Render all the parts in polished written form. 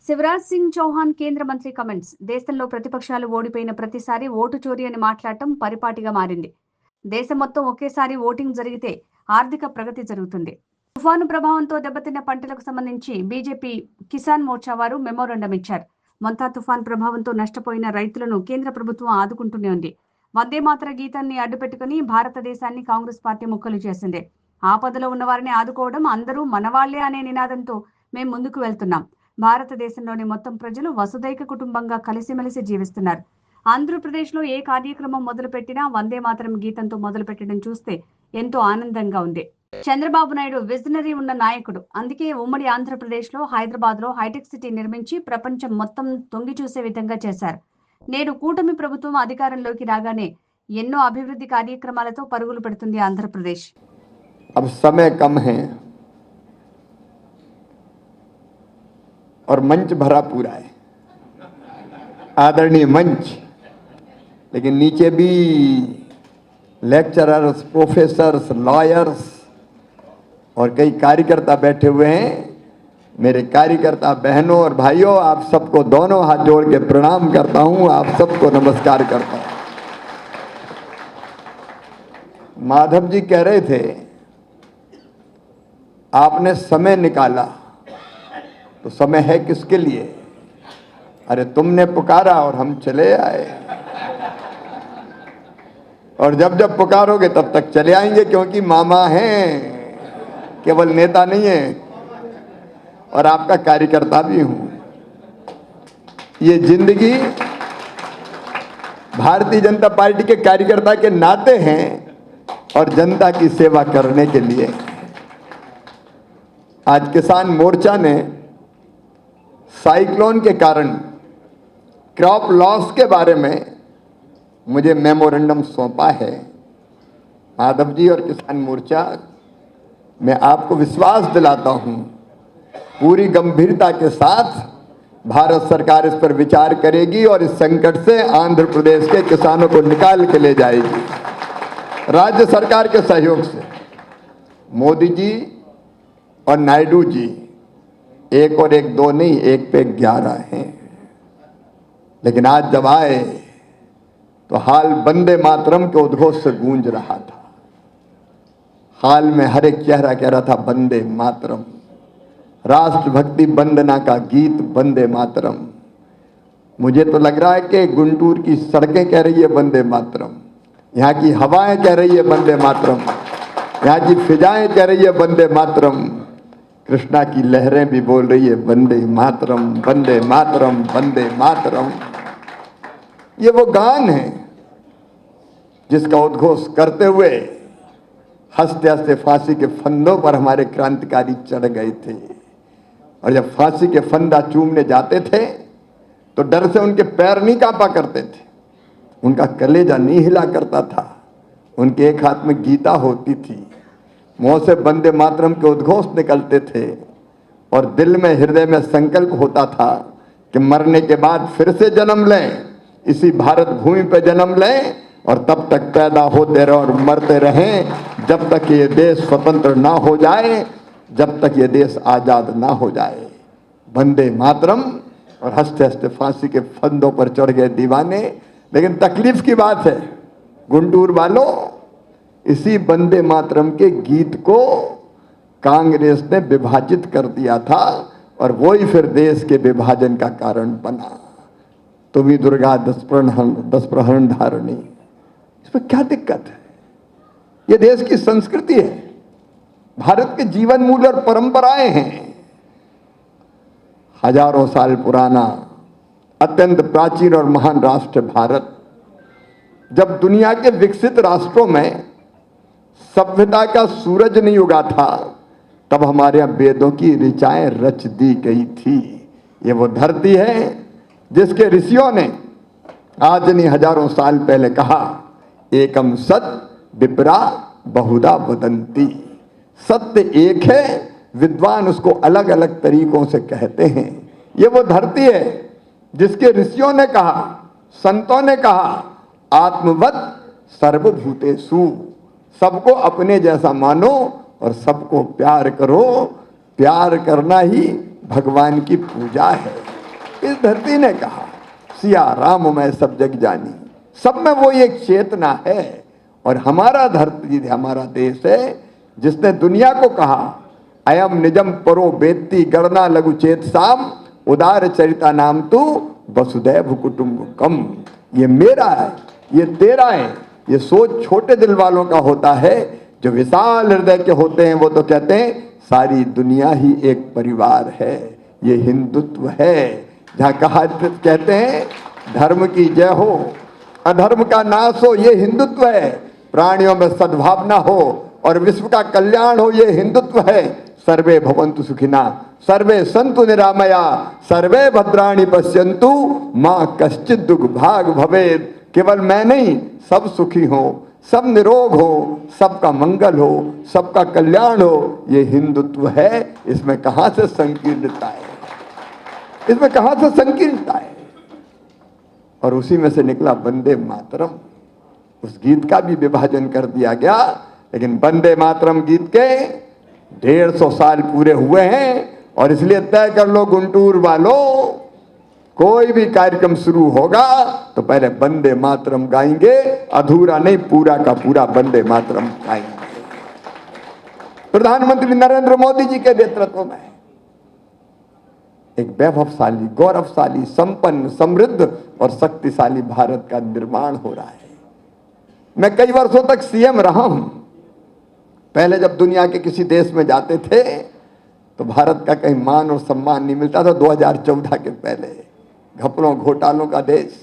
శివరాజ్ సింగ్ చౌహాన్ కేంద్ర మంత్రి కమెంట్స్. దేశంలో ప్రతిపక్షాలు ఓడిపోయిన ప్రతిసారి ఓటు చోరీ అని మాట్లాడటం పరిపాటిగా మారింది. దేశం మొత్తం ఒకేసారి ఓటింగ్ జరిగితే ఆర్థిక ప్రగతి జరుగుతుంది. తుఫాను ప్రభావంతో దెబ్బతిన్న పంటలకు సంబంధించి బీజేపీ కిసాన్ మోర్చా వారు మెమోరాండం ఇచ్చారు. మొంతా తుఫాన్ ప్రభావంతో నష్టపోయిన రైతులను కేంద్ర ప్రభుత్వం ఆదుకుంటూనే ఉంది. వందే మాతర గీతాన్ని అడ్డుపెట్టుకుని భారతదేశాన్ని కాంగ్రెస్ పార్టీ ముక్కలు చేసింది. ఆపదలో ఉన్న వారిని ఆదుకోవడం, అందరూ మనవాళ్లే అనే నినాదంతో మేము ముందుకు వెళ్తున్నాం. భారతదేశంలోని మొత్తం ప్రజలు వసుదైక కుటుంబంగా కలిసిమెలిసి జీవిస్తున్నారు. ఆంధ్రప్రదేశ్లో ఏ కార్యక్రమం మొదలుపెట్టినా వందే మాతరం గీతంతో మొదలుపెట్టడం చూస్తే ఎంతో ఆనందంగా ఉంది. చంద్రబాబు నాయుడు విజనరీ ఉన్న నాయకుడు. అందుకే ఉమ్మడి ఆంధ్రప్రదేశ్లో హైదరాబాద్లో హైటెక్ సిటీ నిర్మించి ప్రపంచం మొత్తం తొంగి చూసే విధంగా చేశారు. నేడు కూటమి ప్రభుత్వం అధికారంలోకి రాగానే ఎన్నో అభివృద్ధి కార్యక్రమాలతో పరుగులు పెడుతుంది ఆంధ్రప్రదేశ్. अब समय कम है और मंच भरा पूरा है, आदरणीय मंच, लेकिन नीचे भी लेक्चरर्स, प्रोफेसर्स, लॉयर्स और कई कार्यकर्ता बैठे हुए हैं. मेरे कार्यकर्ता बहनों और भाइयों, आप सबको दोनों हाथ जोड़ के प्रणाम करता हूं, आप सबको नमस्कार करता हूं. माधव जी कह रहे थे आपने समय निकाला, तो समय है किसके लिए? अरे तुमने पुकारा और हम चले आए, और जब जब पुकारोगे तब तक चले आएंगे, क्योंकि मामा हैं, केवल नेता नहीं है, और आपका कार्यकर्ता भी हूं. ये जिंदगी भारतीय जनता पार्टी के कार्यकर्ता के नाते हैं और जनता की सेवा करने के लिए. आज किसान मोर्चा ने साइक्लोन के कारण क्रॉप लॉस के बारे में मुझे मेमोरेंडम सौंपा है. माधव जी और किसान मोर्चा, मैं आपको विश्वास दिलाता हूं, पूरी गंभीरता के साथ भारत सरकार इस पर विचार करेगी और इस संकट से आंध्र प्रदेश के किसानों को निकाल के ले जाएगी, राज्य सरकार के सहयोग से. मोदी जी और नायडू जी एक और एक दो नहीं, एक पे 11 हैं. लेकिन आज जब आए तो हाल वंदे मातरम के उद्घोष से गूंज रहा था. हाल में हर एक चेहरा कह रहा था वंदे मातरम, राष्ट्रभक्ति वंदना का गीत वंदे मातरम. मुझे तो लग रहा है कि गुंटूर की सड़कें कह रही है वंदे मातरम, यहाँ की हवाएं कह रही है वंदे मातरम, यहाँ की फिजाएं कह रही है वंदे मातरम, कृष्णा की लहरें भी बोल रही है वंदे मातरम, वंदे मातरम, वंदे मातरम. ये वो गान है जिसका उद्घोष करते हुए हंसते हंसते फांसी के फंदों पर हमारे क्रांतिकारी चढ़ गए थे. और जब फांसी के फंदा चूमने जाते थे तो डर से उनके पैर नहीं कांपा करते थे, उनका कलेजा नहीं हिला करता था. उनके एक हाथ में गीता होती थी, मुंह से वंदे मातरम के उद्घोष निकलते थे, और दिल में, हृदय में संकल्प होता था कि मरने के बाद फिर से जन्म लें, इसी भारत भूमि पर जन्म लें, और तब तक पैदा होते रहे और मरते रहें जब तक ये देश स्वतंत्र ना हो जाए, जब तक ये देश आजाद ना हो जाए. वंदे मातरम. और हंसते हंसते फांसी के फंदों पर चढ़ गए दीवाने. लेकिन तकलीफ की बात है गुंटूर वालों, इसी वंदे मातरम के गीत को कांग्रेस ने विभाजित कर दिया था, और वही फिर देश के विभाजन का कारण बना. तुम्ही दुर्गा 10 प्रहरण धारणी. इसमें क्या दिक्कत है? ये देश की संस्कृति है, भारत के जीवन मूल्य और परंपराएं हैं. हजारों साल पुराना अत्यंत प्राचीन और महान राष्ट्र भारत, जब दुनिया के विकसित राष्ट्रों में सभ्यता का सूरज नहीं उगा था, तब हमारे यहाँ वेदों की ऋचाएं रच दी गई थी. ये वो धरती है जिसके ऋषियों ने आज नहीं हजारों साल पहले कहा, एकम सत विप्रा बहुधा वदंती. सत्य एक है, विद्वान उसको अलग अलग तरीकों से कहते हैं. ये वो धरती है जिसके ऋषियों ने कहा, संतों ने कहा, आत्मवत् सर्वभूतेषु, सबको अपने जैसा मानो और सबको प्यार करो. प्यार करना ही भगवान की पूजा है. इस धरती ने कहा, सिया राम मैं सब जग जानी। सब में वो एक चेतना है। और हमारा धरती, हमारा देश है जिसने दुनिया को कहा, अयम निजम परो बेत्ती गणना लघु चेत साम उदार चरिता नाम तू वसुदैव कुटुंबकम। ये मेरा है, ये तेरा है। ये सोच छोटे दिल वालों का होता है। जो विशाल हृदय के होते हैं वो तो कहते हैं सारी दुनिया ही एक परिवार है। ये हिंदुत्व है, जहाँ कहा कहते हैं धर्म की जय हो अधर्म का नाश हो, ये हिंदुत्व है। प्राणियों में सद्भावना हो और विश्व का कल्याण हो, ये हिंदुत्व है। सर्वे भवन्तु सुखिना सर्वे सन्तु निरामया सर्वे भद्राणि पश्यन्तु माँ कश्चित् दुर्भाग् भवेत्। केवल मैं नहीं, सब सुखी हो, सब निरोग हो, सबका मंगल हो, सबका कल्याण हो, ये हिंदुत्व है। इसमें कहां से संकीर्णता है? इसमें कहां से संकीर्णता है? और उसी में से निकला वंदे मातरम। उस गीत का भी विभाजन कर दिया गया, लेकिन वंदे मातरम गीत के 150 साल पूरे हुए हैं। और इसलिए तय कर लो गुंटूर वालों, कोई भी कार्यक्रम शुरू होगा तो पहले वंदे मातरम गाएंगे, अधूरा नहीं, पूरा का पूरा वंदे मातरम गाएंगे। प्रधानमंत्री नरेंद्र मोदी जी के नेतृत्व में एक वैभवशाली, गौरवशाली, संपन्न, समृद्ध और शक्तिशाली भारत का निर्माण हो रहा है। मैं कई वर्षों तक सीएम रहा हूं। पहले जब दुनिया के किसी देश में जाते थे तो भारत का कहीं मान और सम्मान नहीं मिलता था। 2014 के पहले घपलों घोटालों का देश,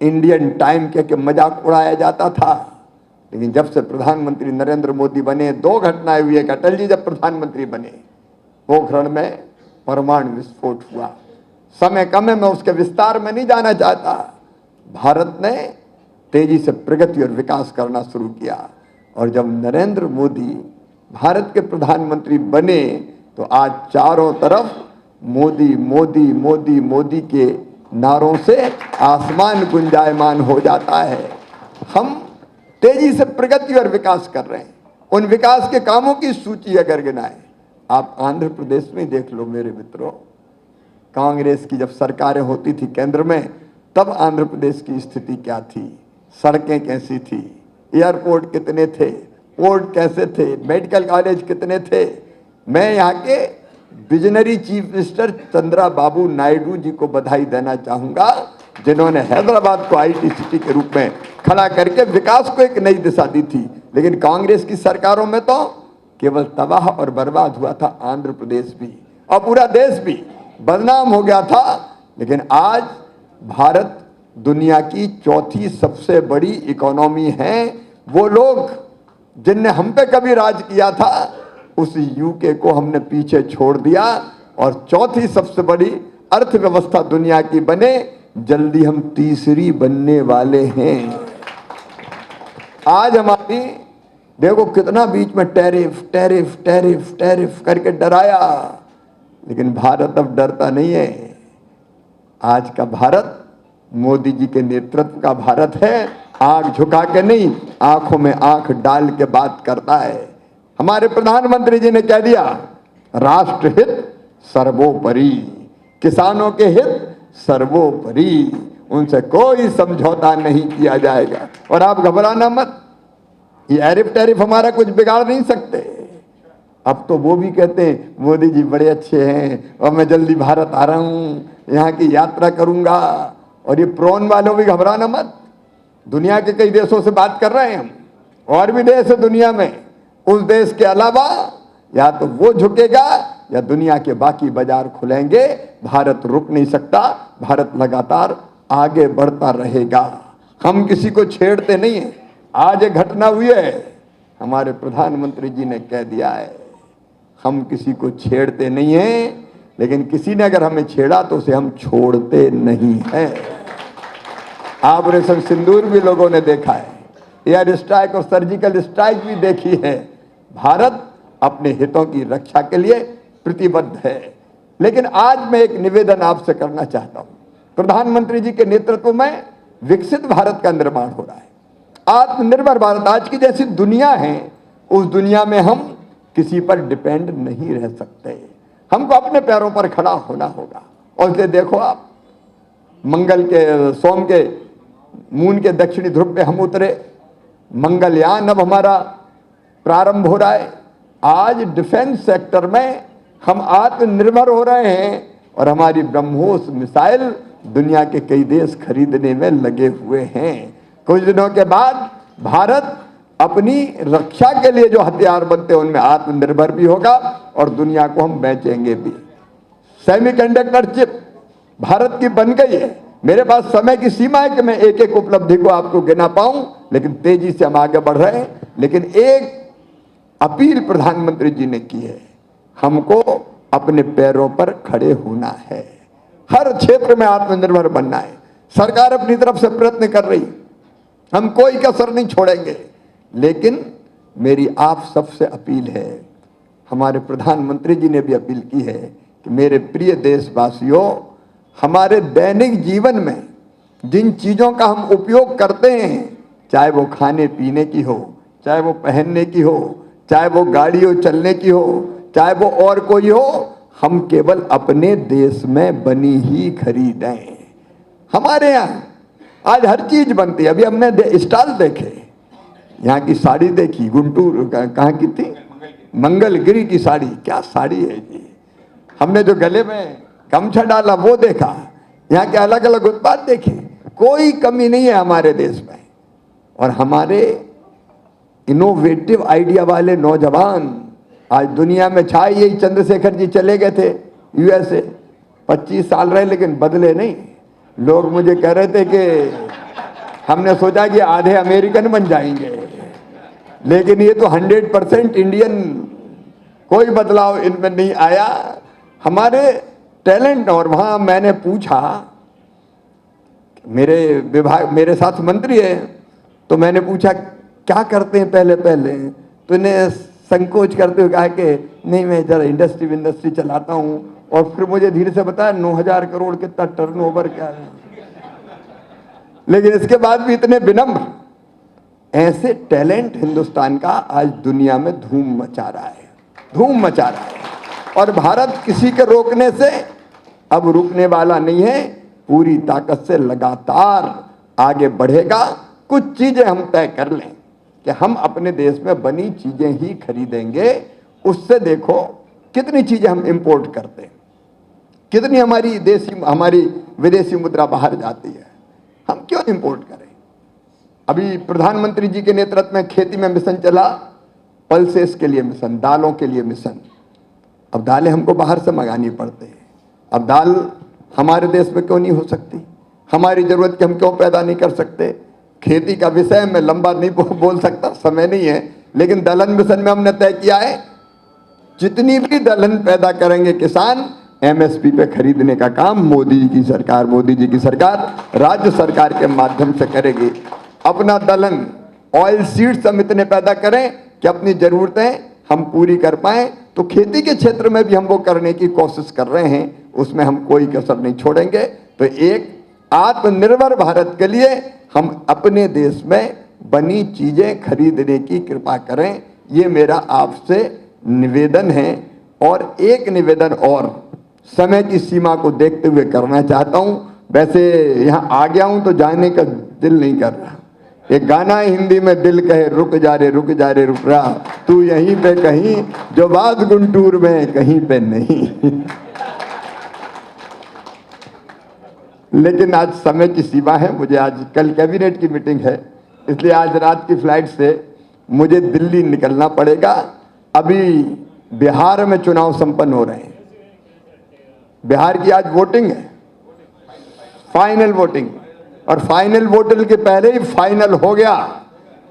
इंडियन टाइम के मजाक उड़ाया जाता था। लेकिन जब से प्रधानमंत्री नरेंद्र मोदी बने, 2 घटनाएं हुई। एक अटल जी जब प्रधानमंत्री बने, पोखरण में परमाणु विस्फोट हुआ। समय कम है, मैं उसके विस्तार में नहीं जाना चाहता। भारत ने तेजी से प्रगति और विकास करना शुरू किया। और जब नरेंद्र मोदी भारत के प्रधानमंत्री बने तो आज चारों तरफ मोदी मोदी मोदी मोदी के नारों से आसमान गुंजायमान हो जाता है। हम तेजी से प्रगति और विकास कर रहे हैं। उन विकास के कामों की सूची अगर गिनाएं, आप आंध्र प्रदेश में देख लो मेरे मित्रों। कांग्रेस की जब सरकारें होती थी केंद्र में, तब आंध्र प्रदेश की स्थिति क्या थी, सड़कें कैसी थी, एयरपोर्ट कितने थे, पोर्ट कैसे थे, मेडिकल कॉलेज कितने थे। मैं यहाँ के विजनरी चीफ मिनिस्टर चंद्रा बाबू नायडू जी को बधाई देना चाहूंगा, जिन्होंने हैदराबाद को आईटी सिटी के रूप में खड़ा करके विकास को एक नई दिशा दी थी। लेकिन कांग्रेस की सरकारों में तो केवल तबाह और बर्बाद हुआ था। आंध्र प्रदेश भी और पूरा देश भी बदनाम हो गया था। लेकिन आज भारत दुनिया की 4थी सबसे बड़ी इकोनॉमी है। वो लोग जिनने हम पे कभी राज किया था, उस यूके को हमने पीछे छोड़ दिया और 4थी सबसे बड़ी अर्थव्यवस्था दुनिया की बने। जल्दी हम तीसरी बनने वाले हैं। आज हमारी देखो कितना बीच में टैरिफ टैरिफ टैरिफ टैरिफ करके डराया, लेकिन भारत अब डरता नहीं है। आज का भारत मोदी जी के नेतृत्व का भारत है। आंख झुका के नहीं, आंखों में आंख डाल के बात करता है। हमारे प्रधानमंत्री जी ने कह दिया, राष्ट्र हित सर्वोपरि, किसानों के हित सर्वोपरि, उनसे कोई समझौता नहीं किया जाएगा। और आप घबराना मत, ये एरिफ टैरिफ हमारा कुछ बिगाड़ नहीं सकते। अब तो वो भी कहते हैं मोदी जी बड़े अच्छे हैं और मैं जल्दी भारत आ रहा हूं, यहाँ की यात्रा करूंगा। और ये प्रोन वालों भी घबराना मत, दुनिया के कई देशों से बात कर रहे हैं हम, और भी देश है दुनिया में। उस देश के अलावा या तो वो झुकेगा या दुनिया के बाकी बाजार खुलेंगे। भारत रुक नहीं सकता, भारत लगातार आगे बढ़ता रहेगा। हम किसी को छेड़ते नहीं है। आज एक घटना हुई है, हमारे प्रधानमंत्री जी ने कह दिया है, हम किसी को छेड़ते नहीं हैं, लेकिन किसी ने अगर हमें छेड़ा तो उसे हम छोड़ते नहीं हैं। ऑपरेशन सिंदूर भी लोगों ने देखा है, एयर स्ट्राइक और सर्जिकल स्ट्राइक भी देखी है। भारत अपने हितों की रक्षा के लिए प्रतिबद्ध है। लेकिन आज मैं एक निवेदन आपसे करना चाहता हूं। प्रधानमंत्री जी के नेतृत्व में विकसित भारत का निर्माण हो रहा है। आत्मनिर्भर भारत, आज की जैसी दुनिया है, उस दुनिया में हम किसी पर डिपेंड नहीं रह सकते। हमको अपने पैरों पर खड़ा होना होगा और इसलिए देखो आप, मंगल के, सोम के, मून के दक्षिणी ध्रुव पे हम उतरे, मंगलयान अब हमारा प्रारंभ हो रहा है। आज डिफेंस सेक्टर में हम आत्मनिर्भर हो रहे हैं और हमारी ब्रह्मोस मिसाइल दुनिया के कई देश खरीदने में लगे हुए हैं। कुछ दिनों के बाद भारत अपनी रक्षा के लिए जो हथियार बनते हैं उनमें आत्मनिर्भर भी होगा और दुनिया को हम बेचेंगे भी। सेमीकंडक्टर चिप भारत की बन गई है। मेरे पास समय की सीमा है कि मैं एक एक उपलब्धि को आपको गिना पाऊं, लेकिन तेजी से हम आगे बढ़ रहे हैं। लेकिन एक अपील प्रधानमंत्री जी ने की है, हमको अपने पैरों पर खड़े होना है, हर क्षेत्र में आत्मनिर्भर बनना है। सरकार अपनी तरफ से प्रयत्न कर रही, हम कोई कसर नहीं छोड़ेंगे। लेकिन मेरी आप सबसे अपील है, हमारे प्रधानमंत्री जी ने भी अपील की है कि मेरे प्रिय देशवासियों, हमारे दैनिक जीवन में जिन चीज़ों का हम उपयोग करते हैं, चाहे वो खाने पीने की हो, चाहे वो पहनने की हो, चाहे वो गाड़ी हो चलने की हो, चाहे वो और कोई हो, हम केवल अपने देश में बनी ही खरीदें। हमारे यहाँ आज हर चीज बनती है। अभी हमने स्टॉल देखे, यहाँ की साड़ी देखी, गुंटूर कहाँ की थी, मंगलगिरी की साड़ी, क्या साड़ी है जी। हमने जो गले में गमछा डाला वो देखा, यहाँ के अलग अलग उत्पाद देखे, कोई कमी नहीं है हमारे देश में। और हमारे इनोवेटिव आइडिया वाले नौजवान आज दुनिया में छाए। यही चंद्रशेखर जी चले गए थे यूएसए, 25 साल रहे लेकिन बदले नहीं। लोग मुझे कह रहे थे कि हमने सोचा कि आधे अमेरिकन बन जाएंगे, लेकिन ये तो 100% इंडियन, कोई बदलाव इनमें नहीं आया। हमारे टैलेंट, और वहाँ मैंने पूछा, मेरे विभाग, मेरे साथ मंत्री है, तो मैंने पूछा क्या करते हैं पहले पहले, तो इन्हें संकोच करते हुए कहा कि नहीं मैं जरा इंडस्ट्री चलाता हूँ। और फिर मुझे धीरे से बताया 9,000 करोड़ कितना टर्नओवर क्या है। लेकिन इसके बाद भी इतने विनम्र, ऐसे टैलेंट हिंदुस्तान का आज दुनिया में धूम मचा रहा है, धूम मचा रहा है। और भारत किसी के रोकने से अब रुकने वाला नहीं है, पूरी ताकत से लगातार आगे बढ़ेगा। कुछ चीजें हम तय कर लें कि हम अपने देश में बनी चीजें ही खरीदेंगे। उससे देखो कितनी चीजें हम इंपोर्ट करते हैं, कितनी हमारी विदेशी मुद्रा बाहर जाती है, हम क्यों इंपोर्ट करें। अभी प्रधानमंत्री जी के नेतृत्व में खेती में मिशन चला, पल्सेस के लिए मिशन, दालों के लिए मिशन। अब दालें हमको बाहर से मंगानी पड़ती है। अब दाल हमारे देश में क्यों नहीं हो सकती, हमारी जरूरत की हम क्यों पैदा नहीं कर सकते। खेती का विषय में लंबा नहीं बोल सकता, समय नहीं है, लेकिन दलहन मिशन में हमने तय किया है जितनी भी दलहन पैदा करेंगे किसान, एमएसपी पे खरीदने का काम मोदी जी की सरकार राज्य सरकार के माध्यम से करेगी। अपना दलहन, ऑयल सीड्स हम इतने पैदा करें कि अपनी जरूरतें हम पूरी कर पाएं। तो खेती के क्षेत्र में भी हम वो करने की कोशिश कर रहे हैं, उसमें हम कोई कसर नहीं छोड़ेंगे। तो एक आत्मनिर्भर भारत के लिए हम अपने देश में बनी चीजें खरीदने की कृपा करें, ये मेरा आपसे निवेदन है। और एक निवेदन और समय की सीमा को देखते हुए करना चाहता हूं। वैसे यहाँ आ गया हूं तो जाने का दिल नहीं कर रहा। एक गाना है हिंदी में, दिल कहे रुक जा रे रुक जा रे रुक रहा, तू यहीं पे कहीं जो बात गुंटूर में कहीं पे नहीं। लेकिन आज समय की सीमा है, मुझे आज कल कैबिनेट की मीटिंग है, इसलिए आज रात की फ्लाइट से मुझे दिल्ली निकलना पड़ेगा। अभी बिहार में चुनाव संपन्न हो रहे हैं, बिहार की आज वोटिंग है, फाइनल वोटिंग, और फाइनल वोटिंग के पहले ही फाइनल हो गया।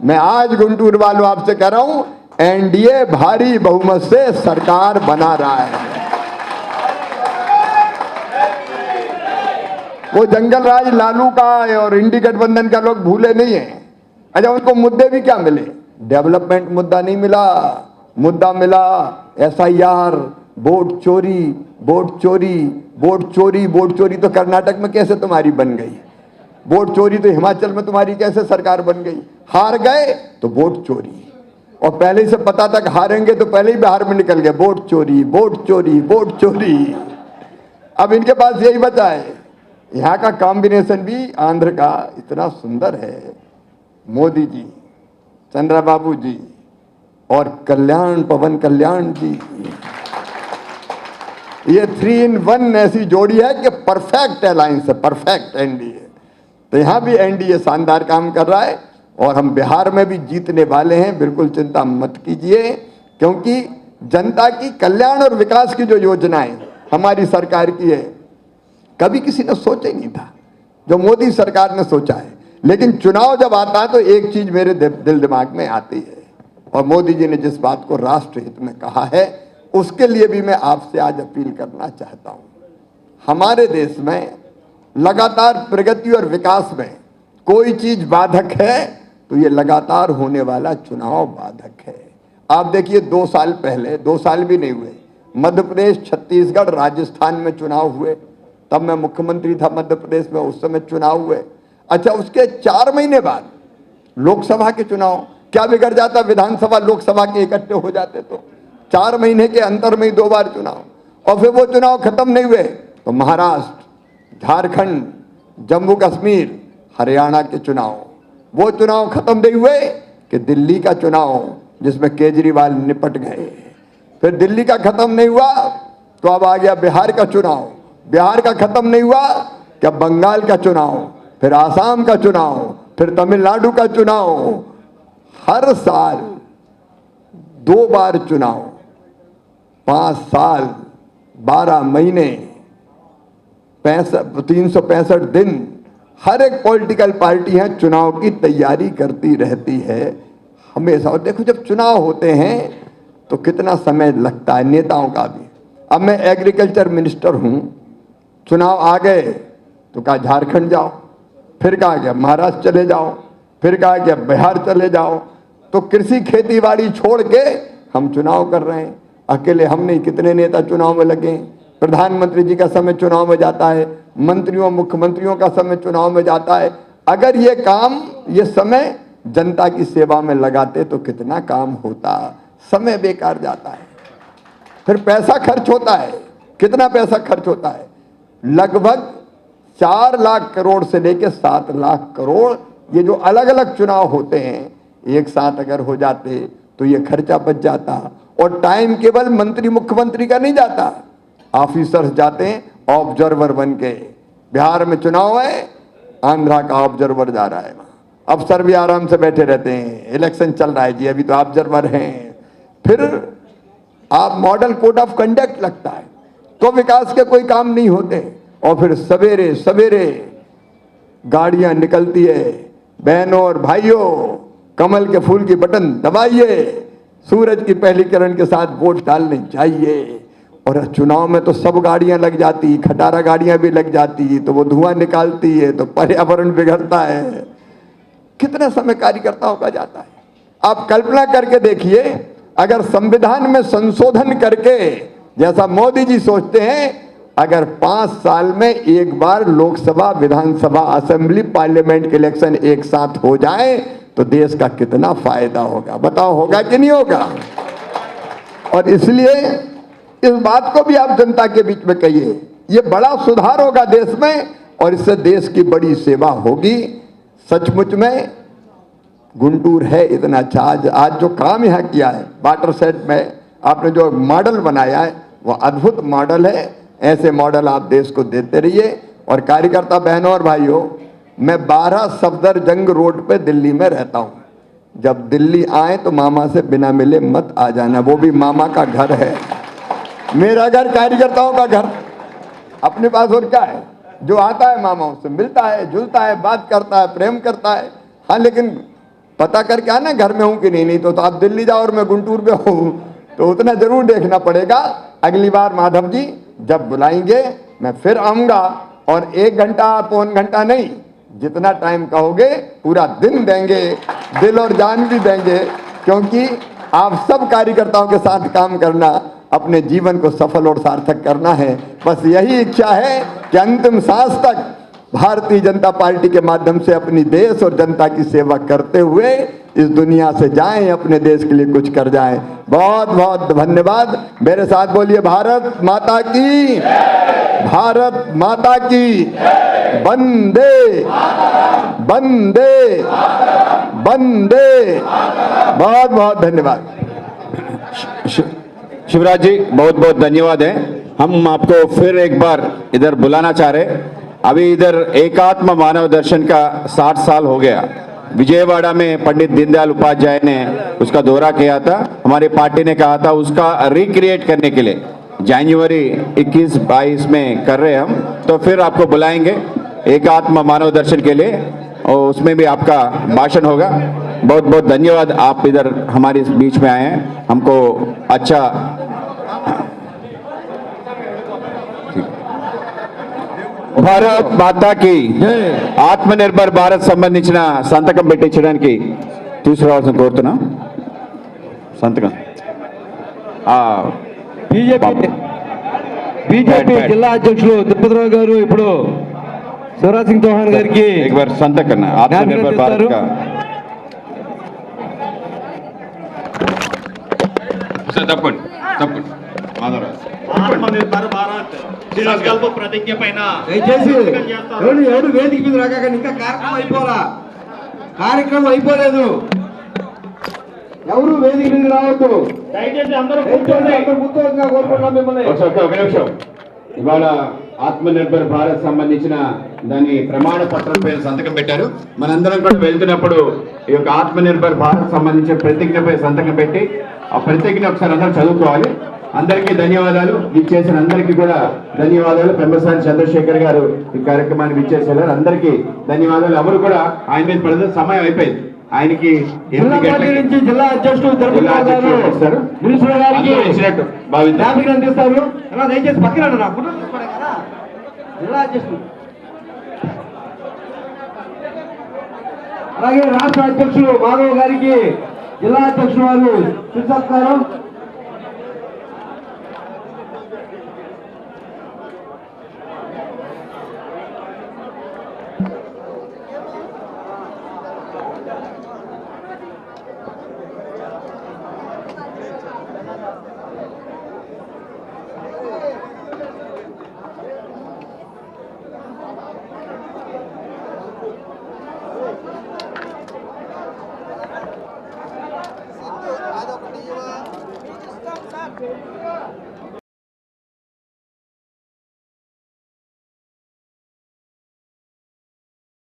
मैं आज गुंटूर वालों आपसे कह रहा हूं, एनडीए भारी बहुमत से सरकार बना रहा है। वो जंगल राज लालू का और इंडी गठबंधन का लोग भूले नहीं है। अच्छा, उनको मुद्दे भी क्या मिले, डेवलपमेंट मुद्दा नहीं मिला, मुद्दा मिला एसआईआर, वोट चोरी, वोट चोरी, वोट चोरी। वोट चोरी तो कर्नाटक में कैसे तुम्हारी बन गई, वोट चोरी तो हिमाचल में तुम्हारी कैसे सरकार बन गई। हार गए तो वोट चोरी, और पहले से पता था कि हारेंगे तो पहले ही बाहर में निकल गए, वोट चोरी, वोट चोरी, वोट चोरी। अब इनके पास यही बचा है। यहाँ का कॉम्बिनेशन भी आंध्र का इतना सुंदर है, मोदी जी, चंद्रबाबू जी और कल्याण, पवन कल्याण जी, ये 3 in 1 ऐसी जोड़ी है कि परफेक्ट अलायंस है, परफेक्ट एनडीए। तो यहाँ भी एनडीए शानदार काम कर रहा है और हम बिहार में भी जीतने वाले हैं, बिल्कुल चिंता मत कीजिए, क्योंकि जनता की कल्याण और विकास की जो योजनाएं हमारी सरकार की है, कभी किसी ने सोचा ही नहीं था, जो मोदी सरकार ने सोचा है। लेकिन चुनाव जब आता है तो एक चीज मेरे दिल दिमाग में आती है, और मोदी जी ने जिस बात को राष्ट्र हित में कहा है, उसके लिए भी मैं आपसे आज अपील करना चाहता हूं। हमारे देश में लगातार प्रगति और विकास में कोई चीज बाधक है तो ये लगातार होने वाला चुनाव बाधक है। आप देखिए 2 साल पहले, 2 साल भी नहीं हुए, मध्य प्रदेश, छत्तीसगढ़, राजस्थान में चुनाव हुए, तब मैं मुख्यमंत्री था मध्य प्रदेश में, उस समय चुनाव हुए। अच्छा, उसके 4 महीने बाद लोकसभा के चुनाव, क्या बिगड़ जाता, विधानसभा लोकसभा के इकट्ठे हो जाते तो 4 महीने के अंतर में ही 2 बार चुनाव, और फिर वो चुनाव खत्म नहीं हुए तो महाराष्ट्र, झारखंड, जम्मू कश्मीर, हरियाणा के चुनाव, वो चुनाव खत्म नहीं हुए कि दिल्ली का चुनाव जिसमें केजरीवाल निपट गए, फिर दिल्ली का खत्म नहीं हुआ तो अब आ गया बिहार का चुनाव, बिहार का खत्म नहीं हुआ क्या बंगाल का चुनाव, फिर आसाम का चुनाव, फिर तमिलनाडु का चुनाव। हर साल 2 बार चुनाव, 5 साल, 12 महीने, 365 दिन, हर एक पॉलिटिकल पार्टी है चुनाव की तैयारी करती रहती है हमेशा। और देखो, जब चुनाव होते हैं तो कितना समय लगता है नेताओं का भी। अब मैं एग्रीकल्चर मिनिस्टर हूं, चुनाव आ गए तो कहा झारखंड जाओ, फिर कहा गया महाराष्ट्र चले जाओ, फिर कहा गया बिहार चले जाओ। तो कृषि खेती बाड़ी छोड़ के हम चुनाव कर रहे हैं, अकेले हम नहीं, कितने नेता चुनाव में लगे। प्रधानमंत्री जी का समय चुनाव में जाता है, मंत्रियों मुख्यमंत्रियों का समय चुनाव में जाता है। अगर ये काम, ये समय जनता की सेवा में लगाते तो कितना काम होता। समय बेकार जाता है, फिर पैसा खर्च होता है। कितना पैसा खर्च होता है? लगभग 4 लाख करोड़ से लेकर 7 लाख करोड़, ये जो अलग अलग चुनाव होते हैं एक साथ अगर हो जाते तो ये खर्चा बच जाता। और टाइम केवल मंत्री मुख्यमंत्री का नहीं जाता, ऑफिसर्स जाते हैं ऑब्जर्वर बन के। बिहार में चुनाव है, आंध्रा का ऑब्जर्वर जा रहा है वहां, अफसर भी आराम से बैठे रहते हैं, इलेक्शन चल रहा है जी, अभी तो ऑब्जर्वर हैं। फिर आप मॉडल कोड ऑफ कंडक्ट लगता है तो विकास के कोई काम नहीं होते। और फिर सवेरे सवेरे गाड़ियां निकलती है, बहनों और भाइयों कमल के फूल की बटन दबाइए, सूरज की पहली किरण के साथ वोट डालने चाहिए। और चुनाव में तो सब गाड़ियां लग जाती, खटारा गाड़ियां भी लग जाती, तो वो धुआं निकालती है तो पर्यावरण बिगड़ता है। कितना समय कार्यकर्ताओं का जाता है। आप कल्पना करके देखिए, अगर संविधान में संशोधन करके, जैसा मोदी जी सोचते हैं, अगर 5 साल में एक बार लोकसभा, विधानसभा, असेंबली, पार्लियामेंट के इलेक्शन एक साथ हो जाए तो देश का कितना फायदा होगा। बताओ, होगा कि नहीं होगा? और इसलिए इस बात को भी आप जनता के बीच में कहिए, ये बड़ा सुधार होगा देश में और इससे देश की बड़ी सेवा होगी। सचमुच में गुंटूर है इतना अच्छा। आज जो काम यहाँ किया है वाटर सेट में, आपने जो मॉडल बनाया है वो अद्भुत मॉडल है। ऐसे मॉडल आप देश को देते रहिए। और कार्यकर्ता बहनों और भाइयों, मैं 12 सफदरजंग रोड पे दिल्ली में रहता हूँ। जब दिल्ली आए तो मामा से बिना मिले मत आ जाना, वो भी मामा का घर है। मेरा घर कार्यकर्ताओं का घर, अपने पास और क्या है? जो आता है मामा उससे मिलता है, जुलता है, बात करता है, प्रेम करता है। हाँ, लेकिन पता करके आना घर में हूँ कि नहीं तो आप दिल्ली जाओ और मैं गुंटूर में हूँ तो उतना जरूर देखना पड़ेगा। अगली बार माधव जी जब बुलाएंगे मैं फिर आऊँगा, और 1 घंटा पौन घंटा नहीं, जितना टाइम कहोगे पूरा दिन देंगे, दिल और जान भी देंगे, क्योंकि आप सब कार्यकर्ताओं के साथ काम करना, अपने जीवन को सफल और सार्थक करना है। बस यही इच्छा है कि अंतिम सांस तक भारतीय जनता पार्टी के माध्यम से अपनी देश और जनता की सेवा करते हुए इस दुनिया से जाएं, अपने देश के लिए कुछ कर जाएं। बहुत बहुत धन्यवाद। मेरे साथ बोलिए भारत माता की, भारत माता की, वंदे वंदे वंदे। बहुत बहुत धन्यवाद। शिवराज जी बहुत बहुत धन्यवाद है। हम आपको फिर एक बार इधर बुलाना चाह रहे। अभी इधर एकात्म मानव दर्शन का 60 साल हो गया। विजयवाड़ा में पंडित दीनदयाल उपाध्याय ने उसका दौरा किया था। हमारी पार्टी ने कहा था उसका रिक्रिएट करने के लिए जनवरी 21-22 में कर रहे हम, तो फिर आपको बुलाएंगे एकात्म मानव दर्शन के लिए और उसमें भी आपका भाषण होगा। बहुत बहुत धन्यवाद, आप इधर हमारे बीच में आए हैं, हमको अच्छा। భారత్ మాతాకి ఆత్మనిర్భర్ భారత్ సంబంధించిన సంతకం పెట్టించడానికి తీసుకురావాల్సిన కోరుతున్నాం. సంతకం బీజేపీ జిల్లా అధ్యక్షులు తిరుపతిరావు గారు ఇప్పుడు శివరాజ్ సింగ్ చౌహాన్ గారికి సంతకం ఆత్మనిర్భర్ భారత్ కా తప్పండి తప్పండి ఆత్మనిర్భర్ భారత్ సంకల్ప ప్రతిజ్ఞ పైన దయచేసి ఎవరు వేదిక మీద రాకండి. ఇంకా కార్యక్రమం అయిపోలేదు. ఎవరు వేదిక మీద రావద్దు. దయచేసి అందరూ ఉత్తరంగా కోరుకుంటున్నాం మిమ్మల్ని. ఒక నిమిషం. ఇవాళ ఆత్మనిర్భర్ భారత్ సంబంధించిన దాని ప్రమాణ పత్రం పైన సంతకం పెట్టారు. మనందరం కూడా వెళ్తున్నప్పుడు ఈ యొక్క ఆత్మనిర్భర్ భారత్ సంబంధించిన ప్రతిజ్ఞపై సంతకం పెట్టి ఆ ప్రతిజ్ఞ ఒకసారి అందరూ చదువుకోవాలి. అందరికీ ధన్యవాదాలు. ఇచ్చేసిన అందరికీ కూడా ధన్యవాదాలు. పెంబసాని చంద్రశేఖర్ గారు ఈ కార్యక్రమాన్ని విచ్చేసారు. అందరికీ ధన్యవాదాలు. ఎవరు కూడా ఆయన మీద పడదు, సమయం అయిపోయింది. ఆయనకి జిల్లా అధ్యక్షుడు ఇస్తారు. ఇచ్చినట్టు భావించారు. అందిస్తారు. దయచేసి పక్కన జిల్లా అధ్యక్షుడు అలాగే రాష్ట్ర అధ్యక్షులు మాధవ్ గారికి జిల్లా అధ్యక్షుడు వారు సత్కారం.